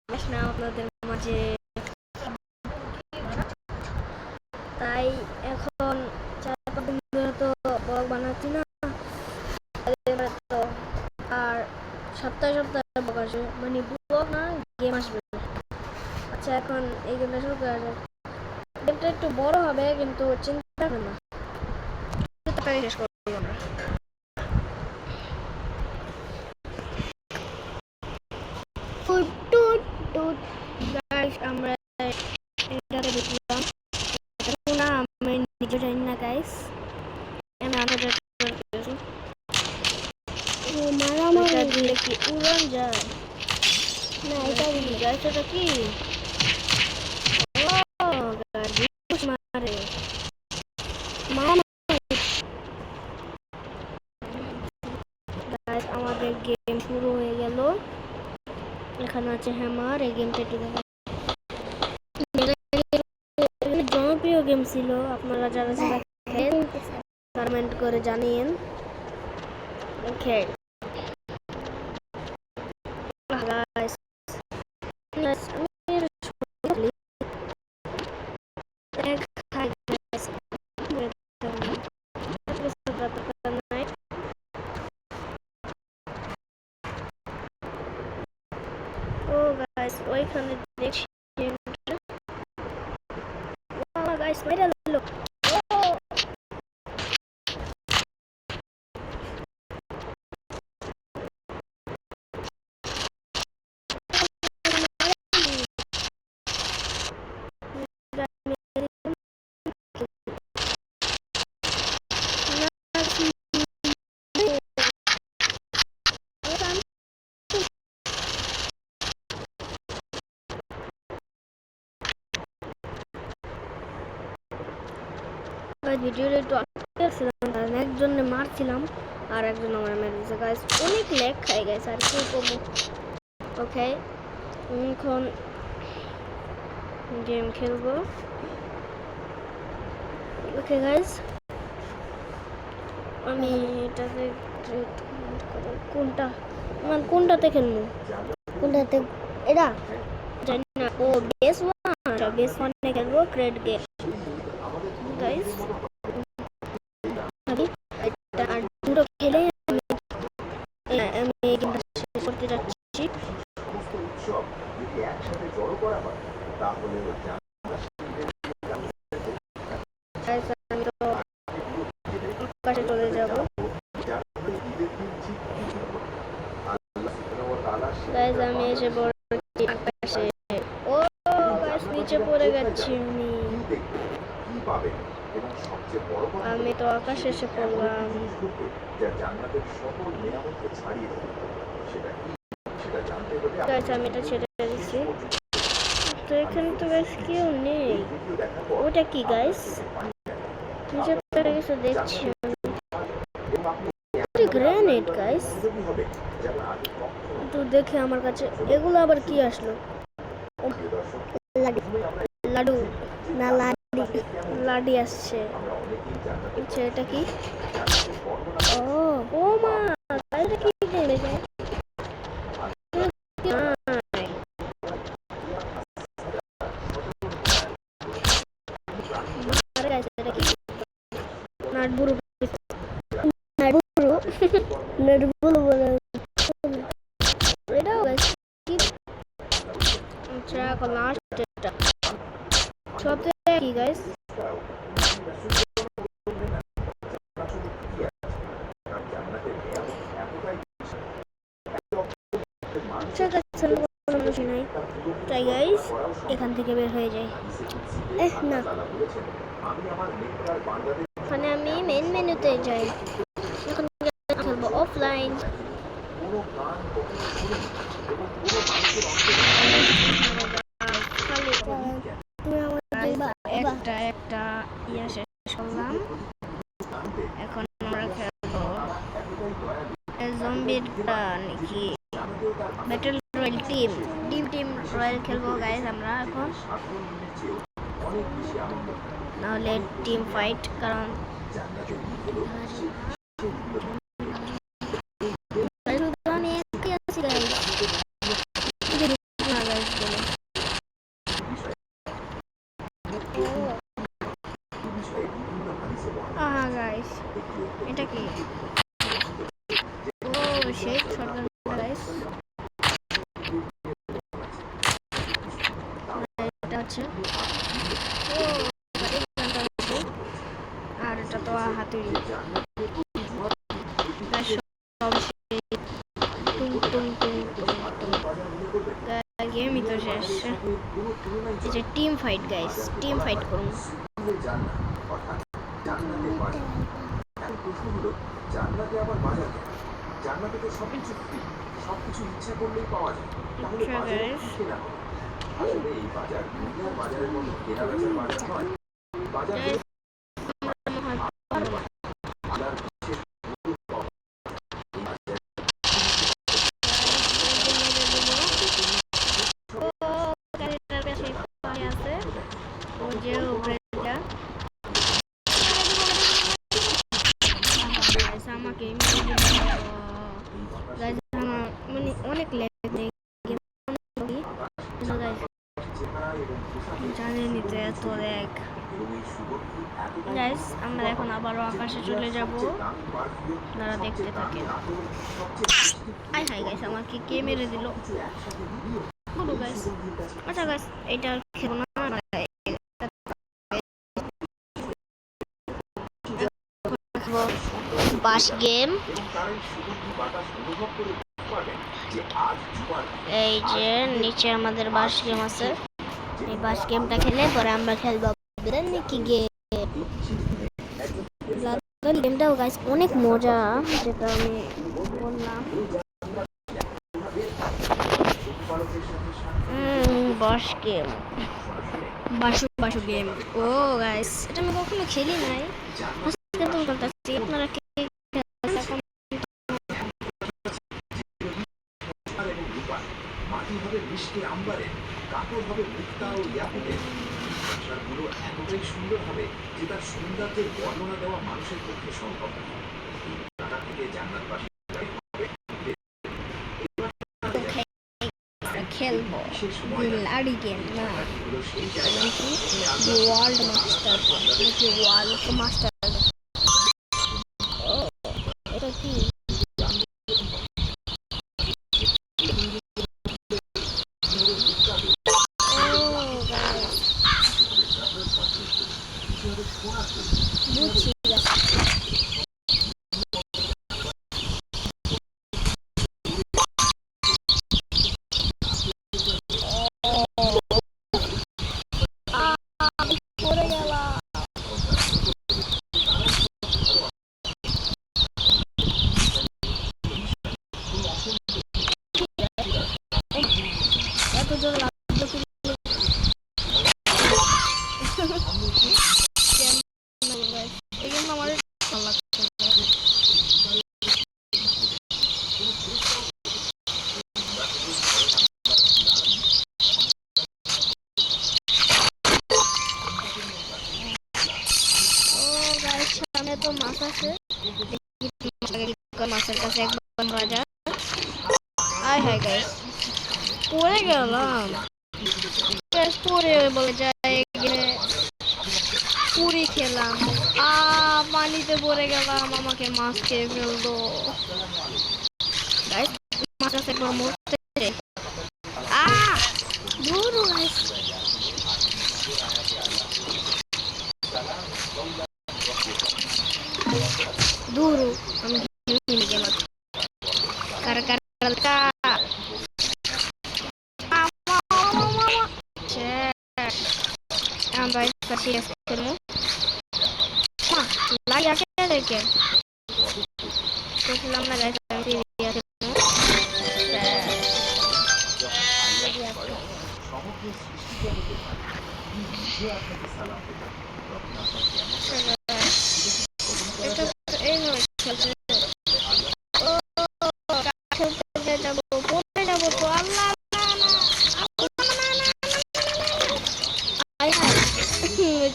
আসলাম আপনাদের মাঝে। তাই এখন 4-5 দিন ধরে তো ব্লগ বানাচ্ছি না, তো আর সপ্তাহে সপ্তাহে ব্লগ আসবে, মানে ব্লগ না, গেম আসবে। আচ্ছা, এখন এই গেমটা শুরু করা যাক। গেমটা একটু বড় হবে, কিন্তু চিন্তা করবেন না, তাড়াতাড়ি শেষ করবো আমরা। গাইস, আমরা এটাতে ঢুকলাম না, আমি নিজে জানি না গাইস, আমি আলাদা করেছি। এটা দিলে কি উড়ান যায়? না, এটা দিলে গাইস, এটা কি? ও গাড়ি মারে গাইস, আমাদের গেম শুরু হয়ে গেল। এখানে আছে হ্যামার। এই গেমটা একটু দেখা, জনপ্রিয় গেম ছিল, আপনারা যারা সেটা খেলেন কমেন্ট করে জানিয়েন। ওকে গাইস, ও গাইস, ওইখানে দেখছি গাইস, মেরে দিল। ভিডিওটা একটু ছিলাম, কারণ একজনে মারছিলাম আর একজন আমার মেরে দিয়েছে গাইস। অনেক লেগ খাই গাইস, আর কি করবো। ওকে, এখন গেম খেলবো। ওকে গাইস, আমি এটাতে কোনটাতে খেলবো, কোনটাতে? এটা জানি না। ও বেস ওয়ানে খেলবো, ক্রেড গেম গাইস। আর দুটো খেলে আমি এই গেমটা শেষ করতে যাচ্ছি। আমি তো আকাশে চলে যাবো গাইস, আমি এসে পড়েছি আকাশে। ও গাইস, নিচে পড়ে গেছি আমি তো আকাশে এসে পড়লাম। গাইস, আমি এটা ছেড়ে দিচ্ছি। তো এখানে তো গাইস কেউ নেই। ওটা কি গাইস? নিচে পড়ে গেছে দেখছি আমি। গ্রেনেড গাইস, তো দেখে আমার কাছে এগুলো আবার কি আসলো? লাডু না, লাডি আসছে। আচ্ছা, এটা কি? ও মা, এটা কি খেলে যায়? কি গাইস, তাই গাইস এখান থেকে বের হয়ে যাই। না, মানে আমি মেন মেনুতে যাই। এখন খেলবো অফলাইন। একটা ইয়া শেষ করলাম। এখন আমরা খেলবো জম্বির নাকি ব্যাটল রয়্যাল টিম রয়্যাল খেলবো গাইস আমরা এখন, নাহলে টিম ফাইট, কারণ আমি একাই আছি গাইস। আচ্ছা ও আর এটা তো হাতুড়ি গেমই তো শেষ। এই যে team fight guys, team fight করুন। জান্নাতে আবার বাজার কেন? জান্নাতে তো সবকিছু ফ্রি, সবকিছু ইচ্ছা করলেই পাওয়া যায়। তাহলে বাজারে কি কেনা হবে? আসলে এই বাজার দুনিয়ার বাজারের মতো কেনা বেচার বাজার নয়। বাজার আমাকে মানে অনেক জানেনি তো এত দেখ গাইস। আমরা এখন আবারও আকাশে চলে যাব, আপনারা দেখতে থাকেন। হাই হাই গাইস, আমাকে কে মেরে দিল গাইস? আচ্ছা গাইস, এটা খেলো না, বাস গেম। এই যে নিচে আমাদের বাস গেম আছে, এই বাস গেমটা খেলে পরে আমরা খেলবো নাকি গেম। গেমটাও গাইস অনেক মজা, যেটা আমি বললাম। বাস গেম, বাসু গেম। ও গাইস, এটা আমি কখনো খেলি নাই, আজকে তো বলতেছি। আপনারা কি মাটি হবে মিষ্টি আম্বারে, কাপড় হবে মুক্তা ও ইয়াকুতের। সংসারগুলো এতটাই সুন্দর হবে যে তার সৌন্দর্যের বর্ণনা দেওয়া মানুষের পক্ষে সম্ভব নয়। ঢাকা থেকে জান্নাতবাসী খেলবো লাড়ি গেম না, ওয়ার্ল্ড মাস্টার, ওয়ার্ল্ড মাস্টার। এটা কি বুঝছি। তো মাছ আছে, মাছের কাছে একবার রাজা। আয় হাই গাইস, পড়ে গেলাম। পরে বলে যায় পুরি খেলাম, পানিতে পড়ে গেলাম, আমাকে মাছ খেয়ে ফেললো। গাইস মাছ আছে একবার মরতে। দূর আমি গেলাম কার কার আমরা সিরিয়াস খেলবো। লাই আছে দেখে বলছিলাম না গাইস, আমি সিরিয়াস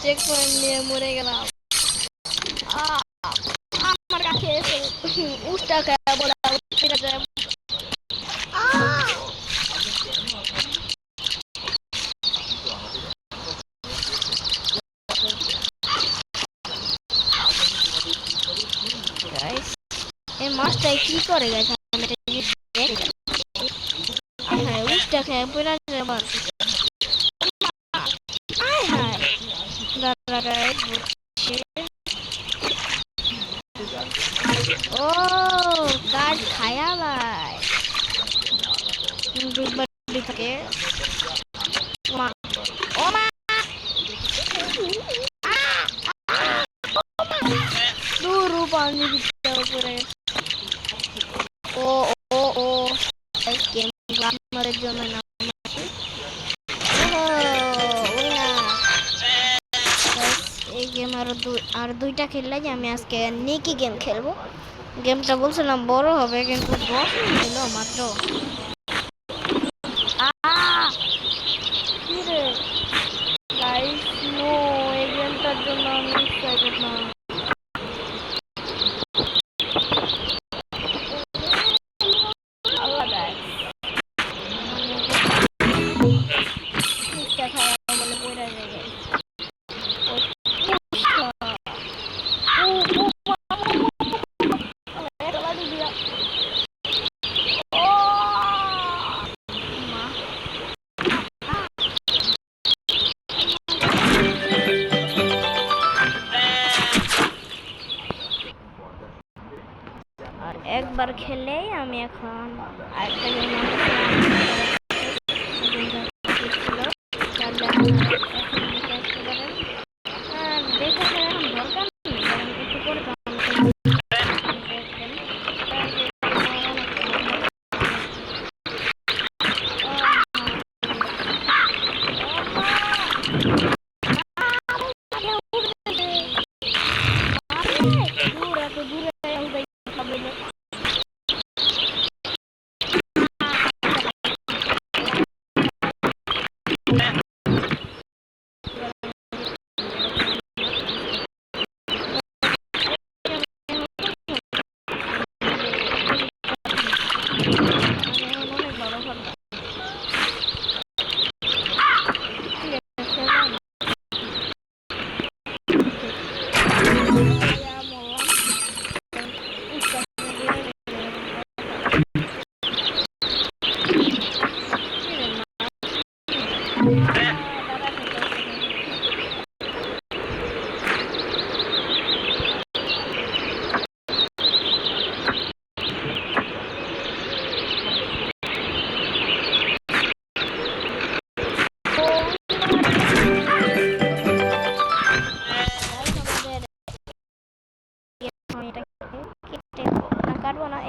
চেক পয়েন্ট নিয়ে মরে গেলাম। আমার কাছে এসে উষ্টা খায় বলা যায়। এই মাছটা কি করে গেছে? হ্যাঁ উষ্টা খায় পড়া যায়। জায়গায় বসে ও গাছ খায়া ভাই বাড়ি থেকে ও মা দূর পানি দিতে উপরে ও ও ও গেম আপনাদের জন্য না এই গেম আর দুইটা খেললে যে আমি আজকে নিকি গেম খেলবো গেমটা বলছিলাম বড় হবে কিন্তু 10 মিনিট হলো মাত্র কি রে গাইস নো এই গেমটার জন্য আমি এক্সাইটেড না আল্লাহ গাইস বলে পড়ে যায় একবার খেলেই আমি এখন আরেকটা গেম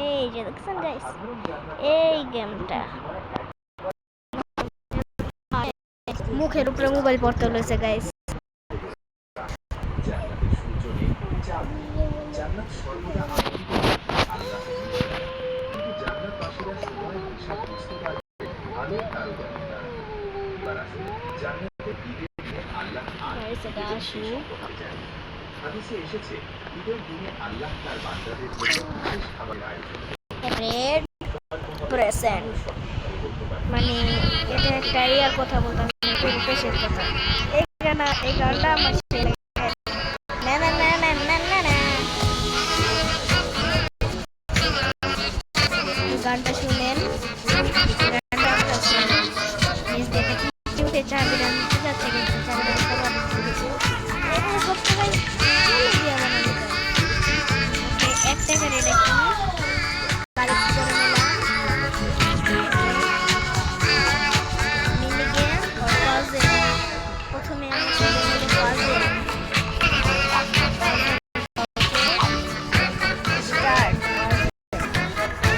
এই যে দেখছেন গাইস এই গেমটা মুখের উপরে মোবাইল পড়তে হয়েছে গাইস হাদিসে এসেছে ঈদের দিনে আল্লাহ তার বান্দাদের জন্য বিশেষ খাবারের আয়োজন প্রেজেন্ট মানে এটা একটা ইয়ার কথা বলতাম পেশের কথা এই গানটা আমার না না না না না না না গানটা শুনেন চাবিটা নিতে যাচ্ছে কিন্তু চাবিটা খাবার করতে ভাই এক টাকা রেট বাড়ি করে নিলাম মিনি গেম প্রথমে আমি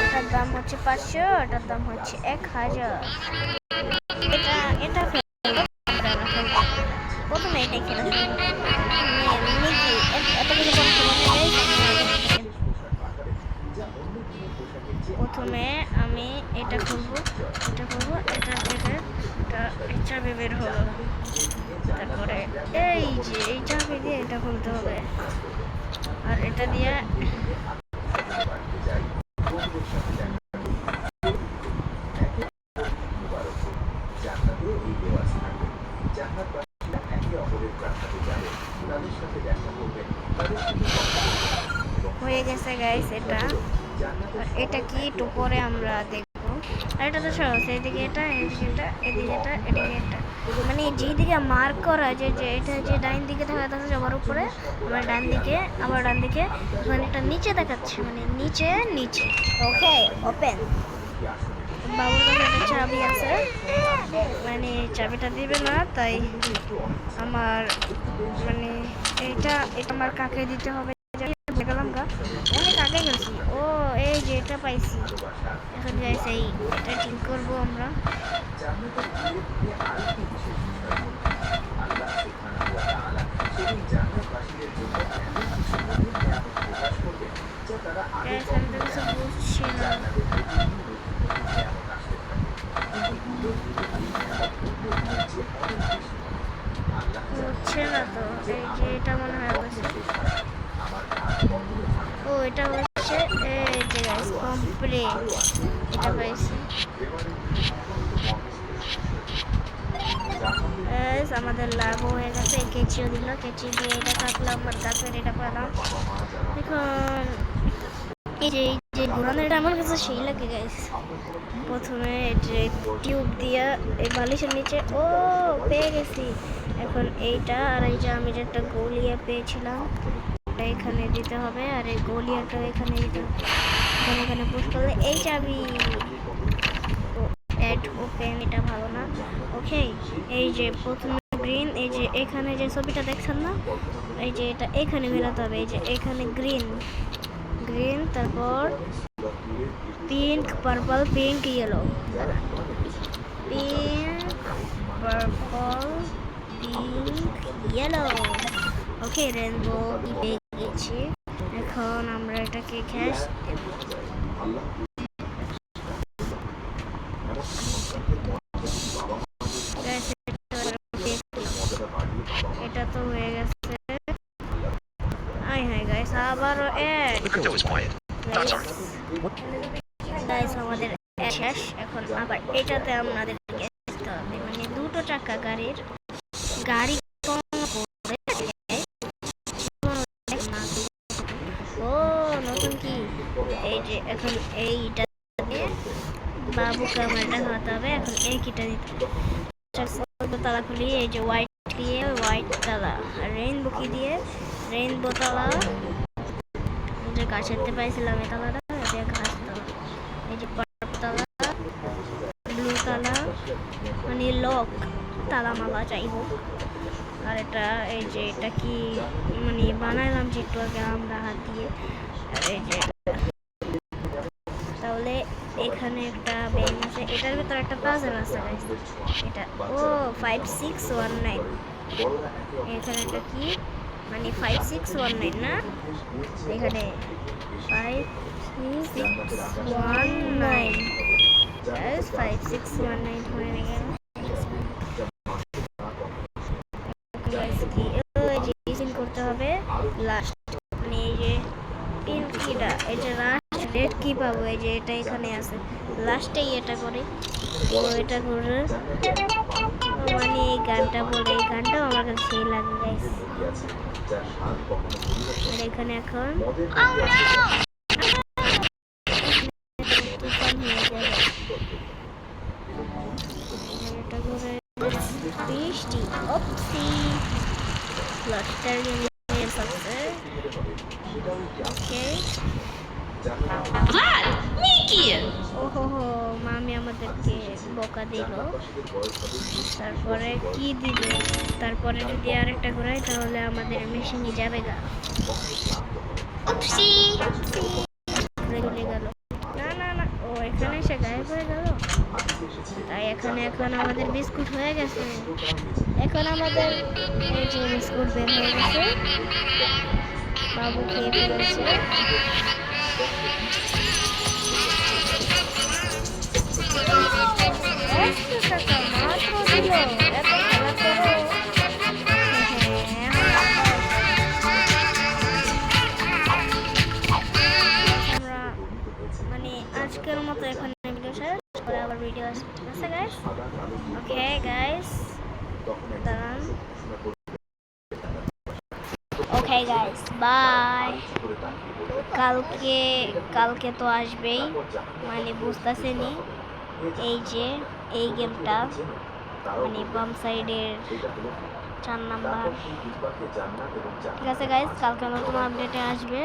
এটার দাম হচ্ছে 500 এটার দাম হচ্ছে 1000 এটা প্রথমে এটাই খেলা প্রথমে আমি এটা করবো এটা চাবি বের হলো তারপরে এই যে এই চাবি দিয়ে এটা খুলতে হবে আর এটা দিয়ে হয়ে গেছে গাইস এটা কি একটু পরে আমরা দেখবো আর এটা তো সহজ, এইদিকে এটা, এদিকে এটা, এদিকে এটা, এদিকে এটা, মানে যেদিকে মার্ক করা যে যে এটা যে ডাইন দিকে দেখা যাচ্ছে সবার উপরে, আমার ডান দিকে, আবার ডান দিকে, মানে এটা নিচে দেখাচ্ছে, মানে নিচে নিচে। ওকে, ওপেন। বাবুর কাছে একটা চাবি আছে, মানে চাবিটা দিবে না, তাই আমার মানে এটা এটা আমার কাকে দিতে হবে। গেলাম গা, অনেক আগে গেছি। ও এই যে এটা পাইছি, এখন গাইস এই এটা ঠিক করবো আমরা। জান্নাতের নিয়ে আরেকটি বিশেষ বিষয় হলো আল্লাহ সুবহানাহু ওয়া তাআলা সেদিন জান্নাতবাসীদের জন্য এমন কিছু নতুন নিয়ামত প্রকাশ করবেন যা তারা আগে গাইস আমি তো কিছু বুঝছি না। জান্নাতে প্রতিদিন নতুন নতুন নিয়ামত আসতে থাকে, কিন্তু ঈদের দিনে এই নিয়ামত অন্য দিনের চেয়ে অনেক বেশি হয়। আল্লাহ হচ্ছে না তো, এই যে এটা মনে হয় হচ্ছে। আমার কাজ কখনো থামে না। ও এটা হচ্ছে এই যে গাইস কমপ্লিট, এটা পাইছি। গাইস আমাদের লাভ হয়ে গেছে, কেচিও দিল, কেচি দিয়ে এটা কাটলাম, আমার গাছের এটা পেলাম। এখন এই যে ঘোরানোর এটা আমার কাছে সেই লাগে গাইস। প্রথমে যে টিউব দিয়ে এই বালিশের নিচে, ও পেয়ে গেছি। এখন এইটা আর এই যে আমি যে একটা গোলিয়া পেয়েছিলাম, এটা এখানে দিতে হবে, আর এই গোলিয়াটা এখানে দিতে হবে। এখানে পুশ করলে এই চাবি অ্যাড ওপেন, এটা ভালো না। ওকে, এই যে প্রথমে গ্রিন, এই যে এখানে যে ছবিটা দেখছেন না, এই যে এটা এখানে মেলাতে হবে, এই যে এখানে গ্রিন গ্রিন, তারপর pink, purple, pink, yellow, pink, purple, pink, yellow. Okay, rainbow পেয়ে গেছি। এখন আমরা এটাকে ক্যাশ দেব। এটা তো হয়ে গেছে। আয় হায় গাইস, আবারও অ্যাড। গাইস আমাদের শেষ, এখন আবার এটাতে আমাদেরকে আসতে হবে, মানে দুটো চাকা গাড়ির গাড়ি কম করে। ও নতুন কি, এই যে এখন এইটা দিয়ে বাবুকে আমার এটা খাওয়াতে হবে। এখন এই কিটা দিতে তালা খুলি, এই যে হোয়াইট দিয়ে হোয়াইট তালা, আর রেইনবো কি দিয়ে রেইনবো তালা, যে গাছেতে পাইছিলাম এই তালাটা, এটা ঘাস তালা, এই যে পার্প তালা, ব্লু তালা, মানে লক তালা মালা যাই হোক। আর এটা এই যে এটা কি মানে বানাইলাম যে একটু আগে আমরা হাত দিয়ে। আর এই যে তাহলে এখানে একটা ব্যাংক আছে, এটার ভিতরে একটা পাজল আছে গাইস। এটা ও 5619, এখানে এটা কি মানে 5619 না, এখানে 5619 গাইস, 5619 হয়ে গেল গাইস। কি ওই যে ডিসিন করতে হবে লাস্ট, মানে এই যে পিন কিটা, এই যে লাস্ট রেড কি পাবো, এই যে এটা এখানে আছে, লাস্টেই এটা করে তো এটা করে, মানে এই গানটা বলে, এই গানটাও আমার কাছে সেই লাগে গাইস। আর এখানে এখন তুফান হয়ে যাবে, এটা করে বৃষ্টি। ওপসি, লাস্টার গেমের সাথে। ওকে Vlad, Nikki! ওহো হো, মামি আমাদেরকে বোকা দিল। তারপরে কি দিবে, তারপরে যদি আরেকটা ঘোরাই তাহলে আমাদের মেশিনে যাবে গা। Oopsie! চলে গেল, না না না, ও এখানে এসে গায়েব হয়ে গেল। তাই এখানে এখন আমাদের বিস্কুট হয়ে গেছে, এখন আমাদের এই যে বিস্কুট বের হয়ে গেছে, বাবু খেয়ে ফেলেছে। মাত্র দিল, এত খেলা করো। আমরা মানে আজকের মতো এখানে ভিডিও শেষ করে আবার ভিডিও আসবে, ঠিক আছে গাইস? ওকে গাইস, দাঁড়ান। Okay guys, bye. কালকে তো আসবেই, মানে বুঝতেছেনি এই যে এই গেমটা মানে বাম সাইডের 4 নাম্বার। ঠিক আছে গাইস, কালকে নতুন আপডেটে আসবে।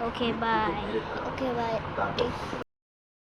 Okay bye.